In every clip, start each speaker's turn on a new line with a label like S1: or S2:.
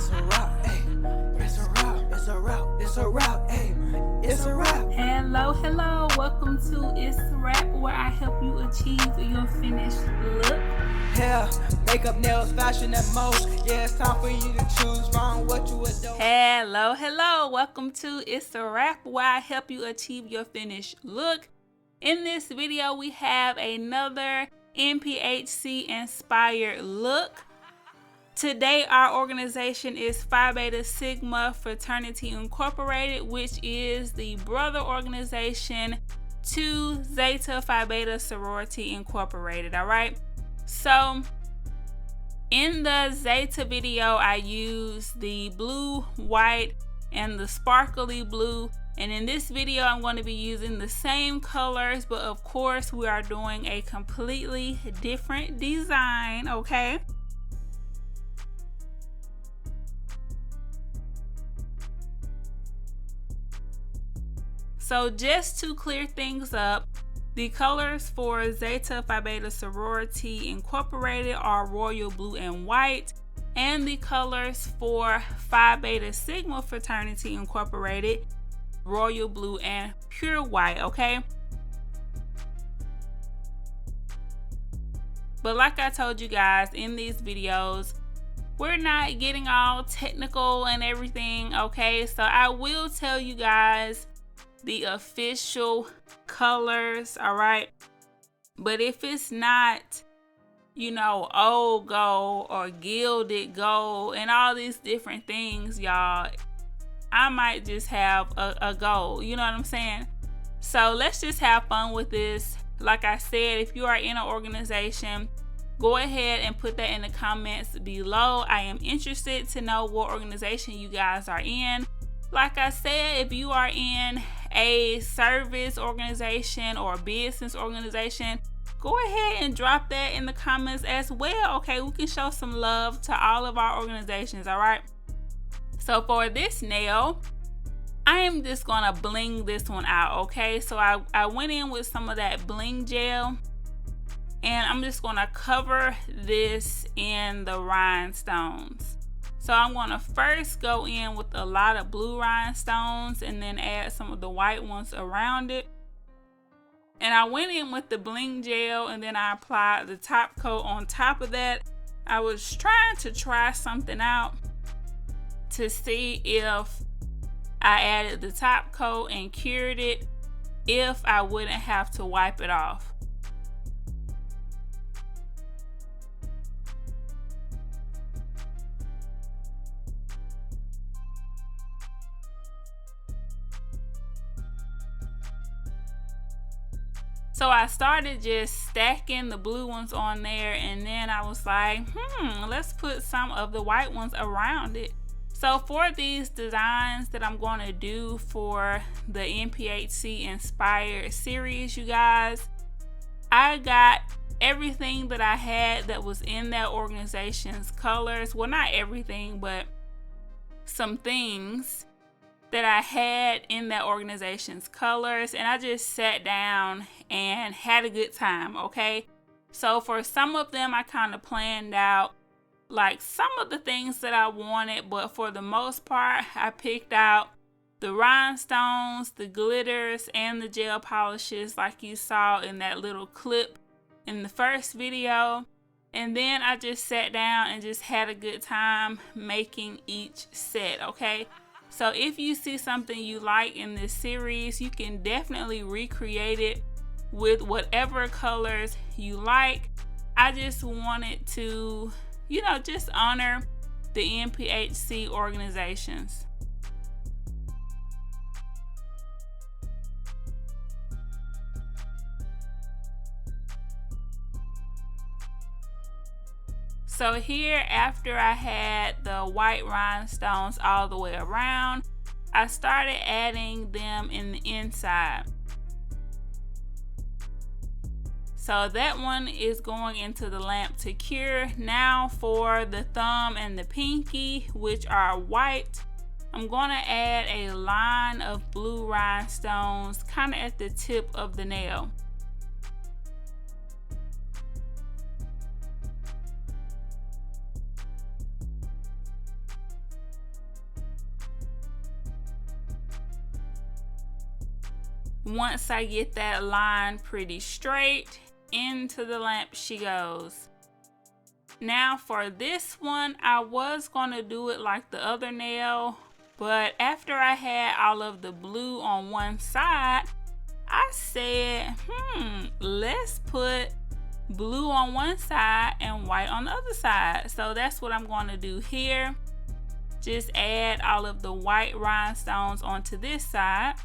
S1: It's a wrap, ayy. It's a wrap, it's a wrap, it's a wrap, ayy. It's a wrap.
S2: Hello, welcome to ItzSirap, where I help you achieve your finished look.
S1: Hair, makeup, nails, fashion, and most. Yeah, it's time for you to choose from what you adore.
S2: Hello, welcome to ItzSirap, where I help you achieve your finished look. In this video, we have another NPHC Inspired look. Today, our organization is Phi Beta Sigma Fraternity Incorporated, which is the brother organization to Zeta Phi Beta Sorority Incorporated, all right? So, in the Zeta video, I used the blue, white, and the sparkly blue. And in this video, I'm going to be using the same colors, but of course, we are doing a completely different design, okay? So just to clear things up, the colors for Zeta Phi Beta Sorority Incorporated are royal blue and white, and the colors for Phi Beta Sigma Fraternity Incorporated, royal blue and pure white, okay? But like I told you guys in these videos, we're not getting all technical and everything, okay? So I will tell you guys the official colors, all right? But if it's not, you know, old gold or gilded gold and all these different things, y'all, I might just have a gold, you know what I'm saying? So let's just have fun with this. Like I said, if you are in an organization, go ahead and put that in the comments below. I am interested to know what organization you guys are in. Like I said, if you are in a service organization or a business organization, go ahead and drop that in the comments as well. Okay, we can show some love to all of our organizations, all right? So for this nail, I am just gonna bling this one out, okay? So I went in with some of that bling gel, and I'm just gonna cover this in the rhinestones. So I'm going to first go in with a lot of blue rhinestones and then add some of the white ones around it. And I went in with the bling gel and then I applied the top coat on top of that. I was trying to try something out to see if I added the top coat and cured it, if I wouldn't have to wipe it off. So I started just stacking the blue ones on there, and then I was like, let's put some of the white ones around it. So for these designs that I'm going to do for the NPHC Inspired series, you guys, I got everything that I had that was in that organization's colors. Well, not everything, but some things that I had in that organization's colors, and I just sat down and had a good time, okay? So for some of them, I kind of planned out like some of the things that I wanted, but for the most part, I picked out the rhinestones, the glitters, and the gel polishes like you saw in that little clip in the first video. And then I just sat down and just had a good time making each set, okay? So if you see something you like in this series, you can definitely recreate it with whatever colors you like. I just wanted to, you know, just honor the NPHC organizations. So here, after I had the white rhinestones all the way around, I started adding them in the inside. So that one is going into the lamp to cure. Now for the thumb and the pinky, which are white, I'm going to add a line of blue rhinestones kind of at the tip of the nail. Once I get that line pretty straight, into the lamp she goes. Now for this one, I was gonna do it like the other nail, but after I had all of the blue on one side, I said, let's put blue on one side and white on the other side. So that's what I'm gonna do here. Just add all of the white rhinestones onto this side.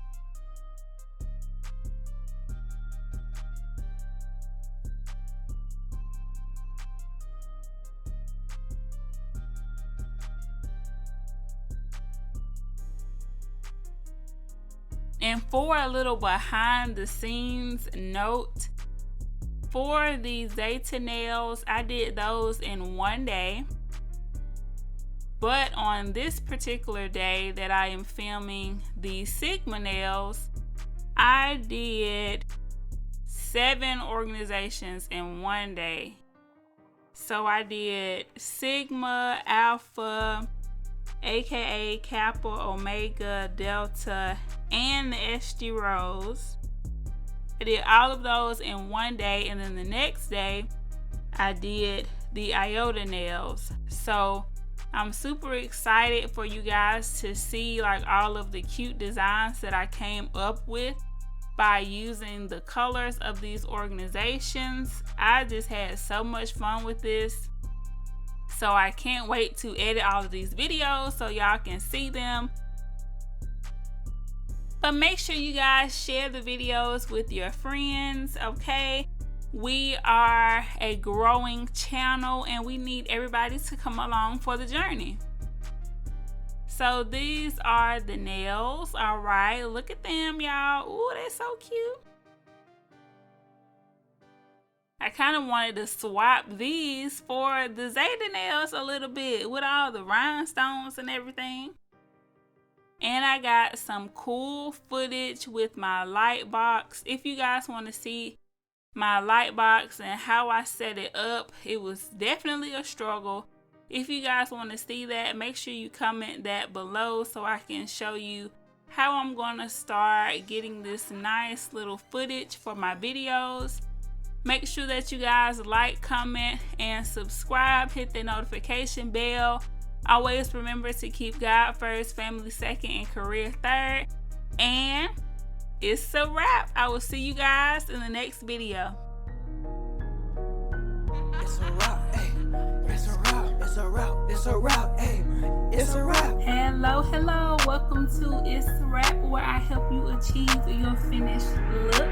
S2: And for a little behind the scenes note, for the Zeta nails, I did those in one day. But on this particular day that I am filming the Sigma nails, I did 7 organizations in one day. So I did Sigma, Alpha, aka Kappa, Omega, Delta, and the SG rows. I did all of those in one day, and then the next day I did the iota nails. So I'm super excited for you guys to see like all of the cute designs that I came up with by using the colors of these organizations. I just had so much fun with this. So I can't wait to edit all of these videos so y'all can see them. But make sure you guys share the videos with your friends, okay? We are a growing channel and we need everybody to come along for the journey. So these are the nails, all right? Look at them, y'all. Ooh, they're so cute. I kind of wanted to swap these for the Zeta nails a little bit with all the rhinestones and everything. And I got some cool footage with my light box. If you guys want to see my light box and how I set it up, it was definitely a struggle. If you guys want to see that, make sure you comment that below so I can show you how I'm going to start getting this nice little footage for my videos. Make sure that you guys like, comment, and subscribe. Hit the notification bell. Always remember to keep God first, family second, and career third. And it's a wrap. I will see you guys in the next video.
S1: It's a wrap, hey. It's a wrap. It's a wrap. It's a wrap, hey. It's a wrap.
S2: Hello. Welcome to ItzSirap, where I help you achieve your finished look.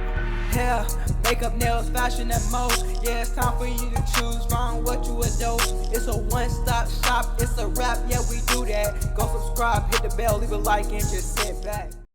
S1: Hair, makeup, nails, fashion, and most. Yeah, it's time for you to choose from what you endorse. It's a one-stop shop. It's a wrap. Yeah, we do that. Go subscribe, hit the bell, leave a like, and just sit back.